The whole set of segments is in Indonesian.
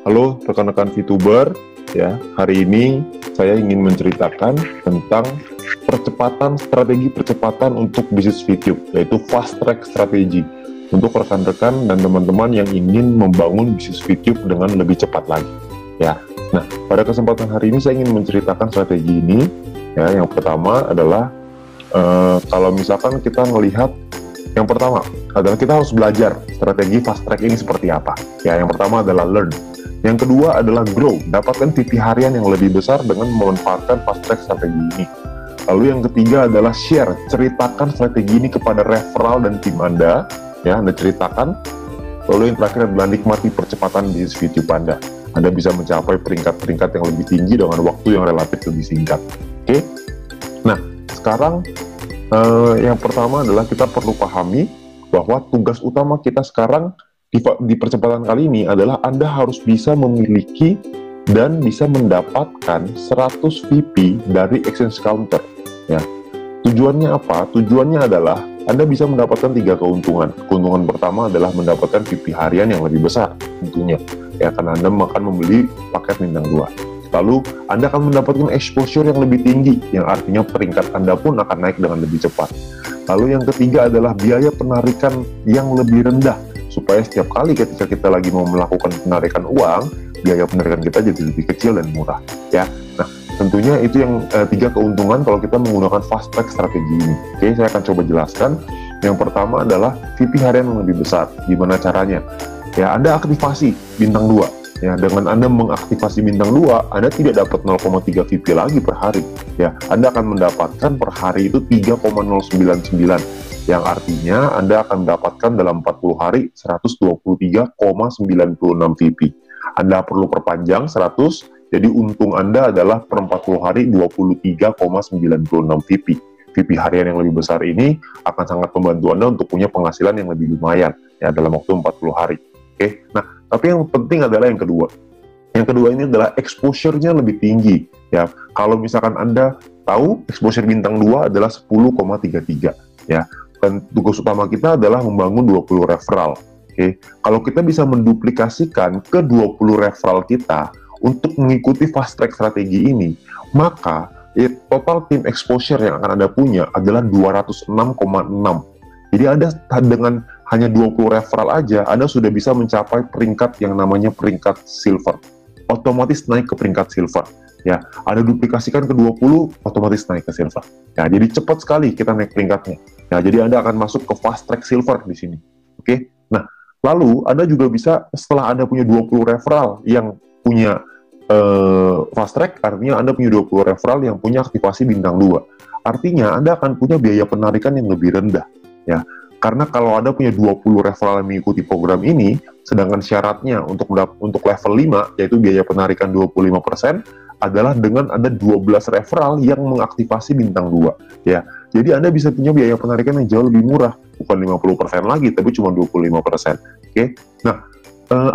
Halo rekan-rekan VTuber, ya. Hari ini saya ingin menceritakan tentang strategi percepatan untuk bisnis VTube, yaitu fast track strategi untuk rekan-rekan dan teman-teman yang ingin membangun bisnis VTube dengan lebih cepat lagi. Ya. Nah, pada kesempatan hari ini saya ingin menceritakan strategi ini. Ya, yang pertama adalah kalau misalkan kita melihat, yang pertama adalah kita harus belajar strategi fast track ini seperti apa. Ya, yang pertama adalah learn. Yang kedua adalah grow, dapatkan VP harian yang lebih besar dengan memanfaatkan fast track strategi ini. Lalu yang ketiga adalah share, ceritakan strategi ini kepada referral dan tim Anda, ya, Anda ceritakan. Lalu yang terakhir adalah nikmati percepatan bisnis VTube Anda. Anda bisa mencapai peringkat-peringkat yang lebih tinggi dengan waktu yang relatif lebih singkat. Oke? Nah, sekarang yang pertama adalah kita perlu pahami bahwa tugas utama kita sekarang di percepatan kali ini adalah Anda harus bisa memiliki dan bisa mendapatkan 100 VP dari Exchange Counter. Ya. Tujuannya apa? Tujuannya adalah Anda bisa mendapatkan 3 keuntungan. Keuntungan pertama adalah mendapatkan VP harian yang lebih besar tentunya. Ya, karena Anda akan membeli paket bintang 2. Lalu Anda akan mendapatkan exposure yang lebih tinggi, yang artinya peringkat Anda pun akan naik dengan lebih cepat. Lalu yang ketiga adalah biaya penarikan yang lebih rendah, supaya setiap kali ketika kita lagi mau melakukan penarikan uang, biaya penarikan kita jadi lebih kecil dan murah. Ya, nah tentunya itu yang 3 keuntungan kalau kita menggunakan fast track strategi ini. Oke, saya akan coba jelaskan. Yang pertama adalah VP harian yang lebih besar. Gimana caranya? Ya, Anda aktivasi bintang 2. Ya, dengan Anda mengaktifasi bintang 2, Anda tidak dapat 0,3 VP lagi per hari. Ya, Anda akan mendapatkan per hari itu 3,099. Yang artinya Anda akan mendapatkan dalam 40 hari 123,96 VP. Anda perlu perpanjang 100, jadi untung Anda adalah per 40 hari 23,96 VP. VP harian yang lebih besar ini akan sangat membantu Anda untuk punya penghasilan yang lebih lumayan ya dalam waktu 40 hari. Oke, nah tapi yang penting adalah yang kedua. Yang kedua ini adalah exposure-nya lebih tinggi. Ya, kalau misalkan Anda tahu exposure bintang 2 adalah 10,33. Ya, dan tugas utama kita adalah membangun 20 referral. Oke, kalau kita bisa menduplikasikan ke 20 referral kita untuk mengikuti fast track strategi ini, maka total tim exposure yang akan Anda punya adalah 206,6. Jadi Anda dengan hanya 20 referral aja, Anda sudah bisa mencapai peringkat yang namanya peringkat silver. Otomatis naik ke peringkat silver. Ya, Anda duplikasikan ke 20, otomatis naik ke silver. Ya, jadi cepat sekali kita naik peringkatnya. Ya, jadi Anda akan masuk ke fast track silver di sini. Oke. Nah, lalu Anda juga bisa setelah Anda punya 20 referral yang punya fast track, artinya Anda punya 20 referral yang punya aktivasi bintang 2. Artinya Anda akan punya biaya penarikan yang lebih rendah. Ya, karena kalau Anda punya 20 referral yang mengikuti program ini, sedangkan syaratnya untuk level 5, yaitu biaya penarikan 25%, adalah dengan ada 12 referral yang mengaktifasi bintang 2. Ya, jadi Anda bisa punya biaya penarikan yang jauh lebih murah, bukan 50% lagi, tapi cuma 25%. Oke, nah,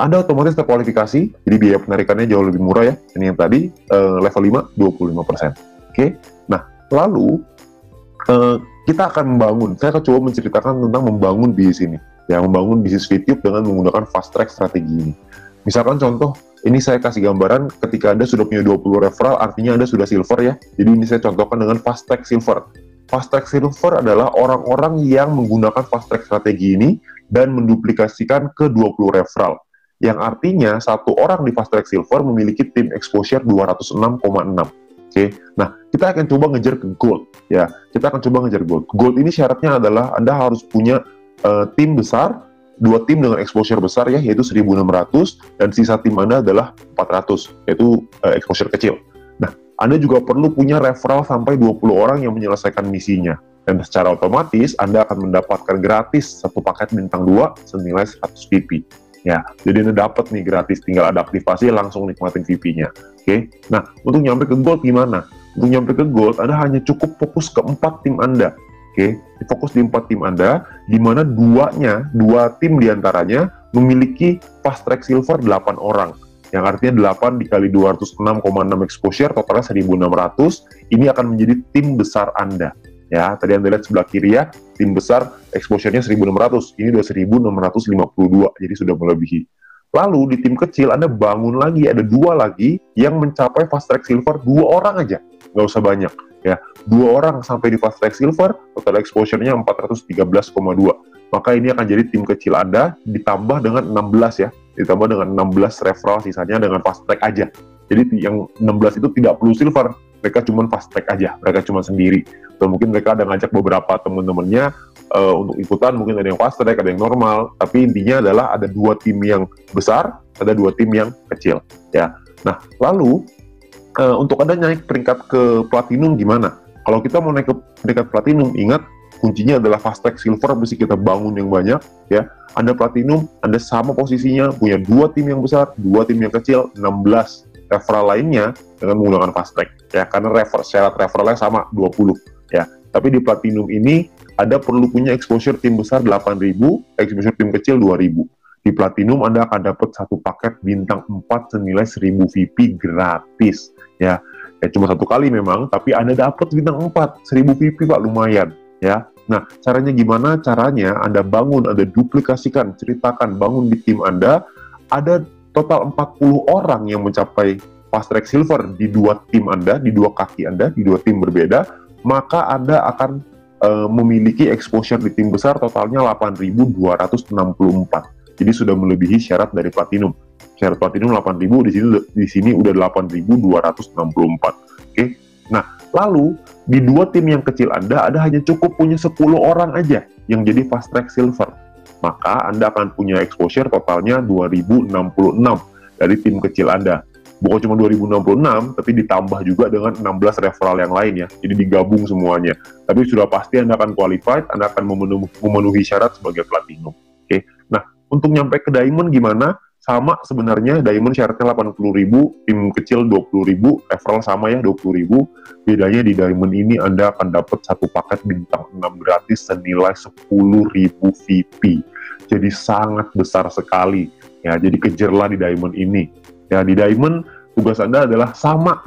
Anda otomatis terkualifikasi, jadi biaya penarikannya jauh lebih murah ya. Ini yang tadi, level 5, 25%. Oke, nah, lalu, kita akan membangun, saya akan coba menceritakan tentang membangun bisnis ini, ya, membangun bisnis VTube dengan menggunakan fast track strategi ini. Misalkan contoh, ini saya kasih gambaran ketika Anda sudah punya 20 referral, artinya Anda sudah silver ya. Jadi ini saya contohkan dengan fast track silver. Fast track silver adalah orang-orang yang menggunakan fast track strategi ini dan menduplikasikan ke 20 referral. Yang artinya satu orang di fast track silver memiliki tim exposure 206,6. Oke, nah kita akan coba ngejar ke gold, ya. Kita akan coba ngejar gold. Gold ini syaratnya adalah Anda harus punya tim besar, 2 tim dengan exposure besar ya, yaitu 1.600, dan sisa tim Anda adalah 400, yaitu exposure kecil. Nah, Anda juga perlu punya referral sampai 20 orang yang menyelesaikan misinya. Dan secara otomatis Anda akan mendapatkan gratis satu paket bintang 2 senilai 100 VP. Ya, jadi Anda dapat nih gratis, tinggal ada aktivasi langsung nikmatin VP-nya. Oke, nah untuk nyampe ke gold gimana? Untuk nyampe ke gold, Anda hanya cukup fokus ke 4 tim Anda. Oke, fokus di 4 tim Anda, di mana 2 tim diantaranya memiliki fast track silver 8 orang. Yang artinya 8 dikali 206,6 exposure, totalnya 1.600, ini akan menjadi tim besar Anda. Ya, tadi Anda lihat sebelah kiri ya, tim besar exposure-nya 1.600, ini udah 1.652, jadi sudah melebihi. Lalu di tim kecil Anda bangun lagi, ada 2 lagi yang mencapai fast track silver, 2 orang aja, nggak usah banyak ya. 2 orang sampai di fast track silver, total exposure-nya 413,2. Maka ini akan jadi tim kecil Anda ditambah dengan 16 ya, ditambah dengan 16 referral, sisanya dengan fast track aja. Jadi yang 16 itu tidak perlu silver, mereka cuma fast track aja, mereka cuma sendiri. Atau mungkin mereka ada ngajak beberapa teman-temannya untuk ikutan, mungkin ada yang fast track, ada yang normal, tapi intinya adalah ada 2 tim yang besar, ada 2 tim yang kecil ya. Nah, lalu untuk Anda naik peringkat ke platinum gimana? Kalau kita mau naik ke peringkat platinum, ingat kuncinya adalah fast track silver, mesti kita bangun yang banyak ya. Anda platinum, Anda sama posisinya, punya 2 tim yang besar, 2 tim yang kecil, 16 referral lainnya dengan menggunakan fast track ya, karena syarat referralnya sama 20 ya. Tapi di platinum ini Anda perlu punya exposure tim besar 8.000, exposure tim kecil 2.000. Di platinum Anda akan dapat satu paket bintang 4 senilai 1.000 VP gratis ya. Ya cuma 1 kali memang, tapi Anda dapat bintang 4, 1.000 VP Pak, lumayan ya. Nah, caranya gimana? Caranya Anda bangun, Anda duplikasikan, ceritakan, bangun di tim Anda, ada total 40 orang yang mencapai fast track silver di 2 tim Anda, di 2 kaki Anda, di 2 tim berbeda, maka Anda akan memiliki exposure di tim besar totalnya 8.264. Jadi sudah melebihi syarat dari platinum. Syarat platinum 8.000, di sini udah 8.264. Oke. Nah, lalu di 2 tim yang kecil Anda hanya cukup punya 10 orang aja yang jadi fast track silver. Maka Anda akan punya exposure totalnya 2066 dari tim kecil Anda. Bukan cuma 2066, tapi ditambah juga dengan 16 referral yang lain ya. Jadi digabung semuanya. Tapi sudah pasti Anda akan qualified, Anda akan memenuhi syarat sebagai platinum. Oke. Nah, untuk nyampe ke diamond gimana? Sama sebenarnya, diamond syaratnya 80.000, tim kecil 20.000, referral sama ya 20.000. Bedanya di diamond ini Anda akan dapat satu paket bintang 6 gratis senilai 10.000 VP. Jadi sangat besar sekali ya. Jadi kejarlah di diamond ini. Ya, di diamond tugas Anda adalah sama,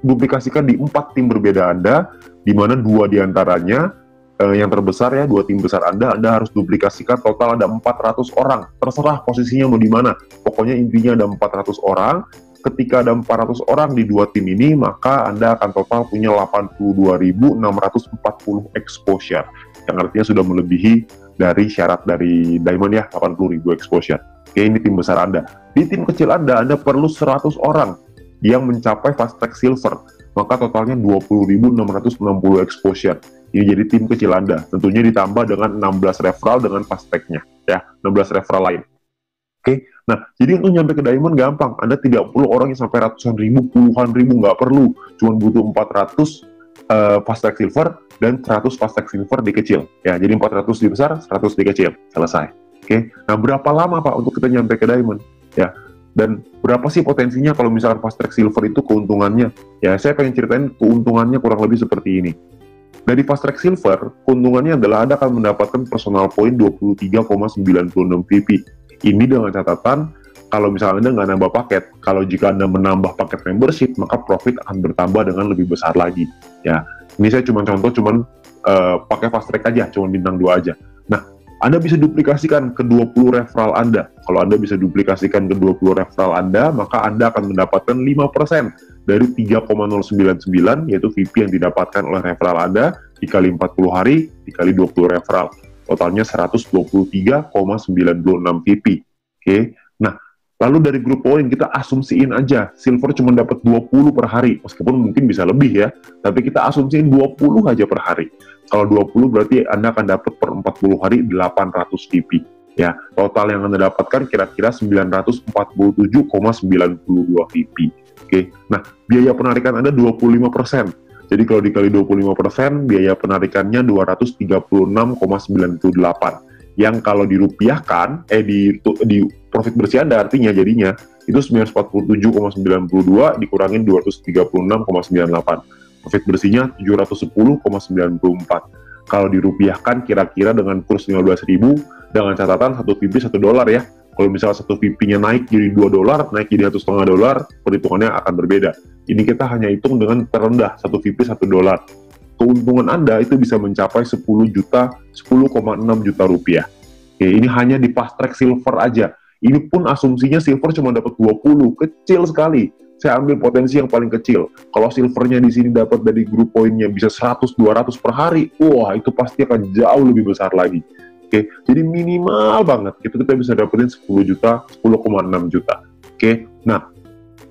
duplikasikan di 4 tim berbeda Anda, di mana 2 diantaranya yang terbesar ya, 2 tim besar Anda harus duplikasikan, total ada 400 orang. Terserah posisinya mau di mana. Pokoknya intinya ada 400 orang. Ketika ada 400 orang di 2 tim ini, maka Anda akan total punya 82.640 exposure. Yang artinya sudah melebihi dari syarat dari diamond ya, 80.000 exposure. Oke, ini tim besar Anda. Di tim kecil Anda perlu 100 orang yang mencapai fast track silver. Maka totalnya 20.660 exposure. Ini jadi tim kecil Anda. Tentunya ditambah dengan 16 referral dengan fast track-nya. Ya, 16 referral lain. Oke, nah jadi untuk nyampe ke diamond gampang. Anda tidak perlu orang yang sampai ratusan ribu, puluhan ribu, nggak perlu. Cuma butuh 400 fast track silver dan 100 fast track silver di kecil. Ya, jadi 400 di besar, 100 di kecil. Selesai. Oke, nah berapa lama Pak untuk kita nyampe ke diamond? Ya, dan berapa sih potensinya kalau misalkan fast track silver itu keuntungannya? Ya, saya pengen ceritain keuntungannya kurang lebih seperti ini. Dari fast track silver, keuntungannya adalah Anda akan mendapatkan personal point 23,96 VP. Ini dengan catatan, kalau misalnya Anda nggak nambah paket, kalau jika Anda menambah paket membership, maka profit akan bertambah dengan lebih besar lagi. Ya, ini saya cuma contoh, pakai fast track aja, cuma bintang 2 aja. Nah, Anda bisa duplikasikan ke 20 referral Anda. Kalau Anda bisa duplikasikan ke 20 referral Anda, maka Anda akan mendapatkan 5% dari 3,099, yaitu VP yang didapatkan oleh referral Anda, dikali 40 hari, dikali 20 referral. Totalnya 123,96 VP. Oke. Nah, lalu dari grup poin kita asumsiin aja, silver cuma dapat 20 per hari, meskipun mungkin bisa lebih ya, tapi kita asumsiin 20 aja per hari. Kalau 20 berarti Anda akan dapat per 40 hari 800 VP. Ya, total yang Anda dapatkan kira-kira 947,92 VP. Oke, nah biaya penarikan Anda 25%. Jadi kalau dikali 25%, biaya penarikannya 236,98. Yang kalau dirupiahkan, di profit bersih Anda artinya jadinya, itu 947,92 dikurangin 236,98. Profit bersihnya 710,94. Kalau dirupiahkan kira-kira dengan kurs 15.000, dengan catatan 1 VP $1 ya. Kalau misalnya 1 VP-nya naik jadi $2, naik jadi $1,5, perhitungannya akan berbeda. Ini kita hanya hitung dengan terendah, 1 VP $1. Keuntungan Anda itu bisa mencapai 10,6 juta rupiah. Oke, ini hanya di fast track silver aja. Ini pun asumsinya silver cuma dapat 20, kecil sekali. Saya ambil potensi yang paling kecil. Kalau silvernya di sini dapat dari grup poinnya bisa 100-200 per hari, wah itu pasti akan jauh lebih besar lagi. Oke, jadi minimal banget itu kita bisa dapetin 10 juta, 10,6 juta. Oke, nah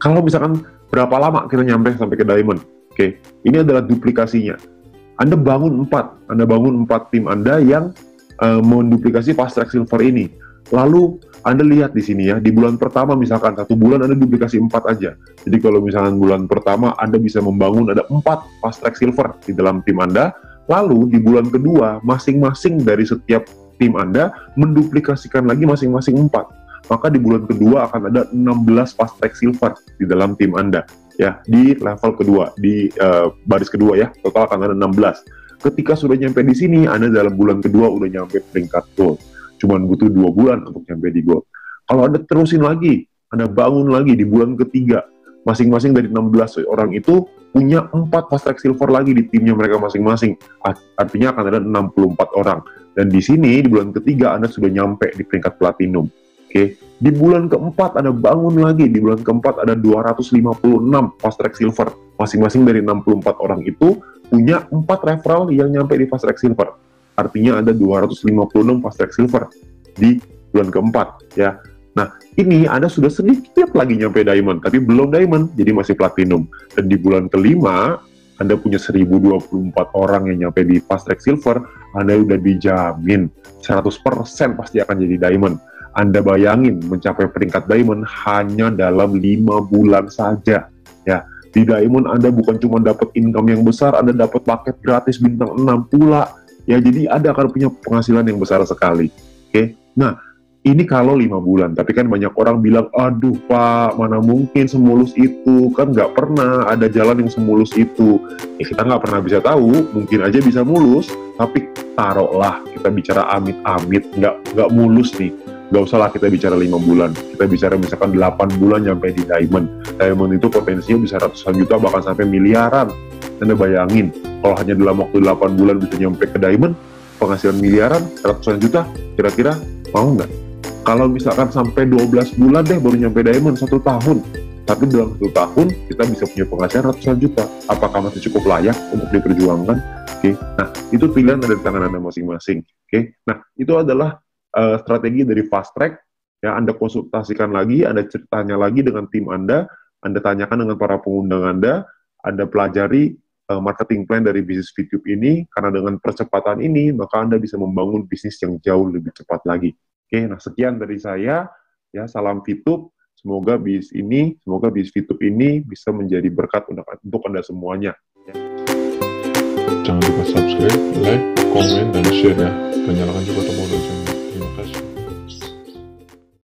kalau misalkan berapa lama kita nyampe sampai ke diamond? Oke, ini adalah duplikasinya. Anda bangun 4 tim Anda yang menduplikasi fast track silver ini. Lalu Anda lihat di sini ya, di bulan pertama misalkan 1 bulan Anda duplikasi 4 aja. Jadi kalau misalkan bulan pertama Anda bisa membangun ada 4 fast track silver di dalam tim Anda, lalu di bulan kedua masing-masing dari setiap tim Anda menduplikasikan lagi masing-masing 4. Maka di bulan kedua akan ada 16 fast track silver di dalam tim Anda. Ya, di level kedua, di baris kedua ya, total akan ada 16. Ketika sudah nyampe di sini, Anda dalam bulan kedua udah nyampe peringkat gold. Cuman butuh 2 bulan untuk nyampe di gold. Kalau Anda terusin lagi, Anda bangun lagi di bulan ketiga, masing-masing dari 16 orang itu punya 4 fast track silver lagi di timnya mereka masing-masing. Artinya akan ada 64 orang. Dan di sini, di bulan ketiga, Anda sudah nyampe di peringkat platinum. Oke, di bulan keempat Anda bangun lagi, di bulan keempat ada 256 fast track silver. Masing-masing dari 64 orang itu punya 4 referral yang nyampe di fast track silver. Artinya ada 256 fast track silver di bulan keempat ya. Nah, ini Anda sudah sedikit lagi nyampe diamond, tapi belum diamond, jadi masih platinum. Dan di bulan kelima, Anda punya 1024 orang yang nyampe di fast track silver, Anda udah dijamin 100% pasti akan jadi diamond. Anda bayangin mencapai peringkat diamond hanya dalam 5 bulan saja ya. Di diamond Anda bukan cuma dapat income yang besar, Anda dapat paket gratis bintang 6 pula. Ya, jadi Anda akan punya penghasilan yang besar sekali. Oke, nah ini kalau 5 bulan. Tapi kan banyak orang bilang, aduh Pak, mana mungkin semulus itu? Kan nggak pernah ada jalan yang semulus itu. Ya, kita nggak pernah bisa tahu, mungkin aja bisa mulus. Tapi taruhlah, kita bicara amit-amit, nggak mulus nih. Nggak usah lah kita bicara 5 bulan. Kita bicara misalkan 8 bulan sampai di diamond. Diamond itu potensinya bisa ratusan juta, bahkan sampai miliaran. Anda bayangin, kalau hanya dalam waktu 8 bulan bisa nyampe ke diamond, penghasilan miliaran, ratusan juta, kira-kira mau nggak? Kalau misalkan sampai 12 bulan deh baru nyampe diamond 1 tahun, tapi dalam 1 tahun kita bisa punya penghasilan ratusan juta. Apakah masih cukup layak untuk diperjuangkan? Oke, nah itu pilihan ada di tangan Anda masing-masing. Oke, nah itu adalah strategi dari fast track. Ya, Anda konsultasikan lagi, Anda ceritanya lagi dengan tim Anda tanyakan dengan para pengundang Anda pelajari marketing plan dari bisnis VTube ini, karena dengan percepatan ini, maka Anda bisa membangun bisnis yang jauh lebih cepat lagi. Oke, nah sekian dari saya, ya salam VTube, semoga bisnis VTube ini bisa menjadi berkat untuk Anda semuanya. Jangan lupa subscribe, like, komen, dan share ya, dan nyalakan juga tombol loncengnya.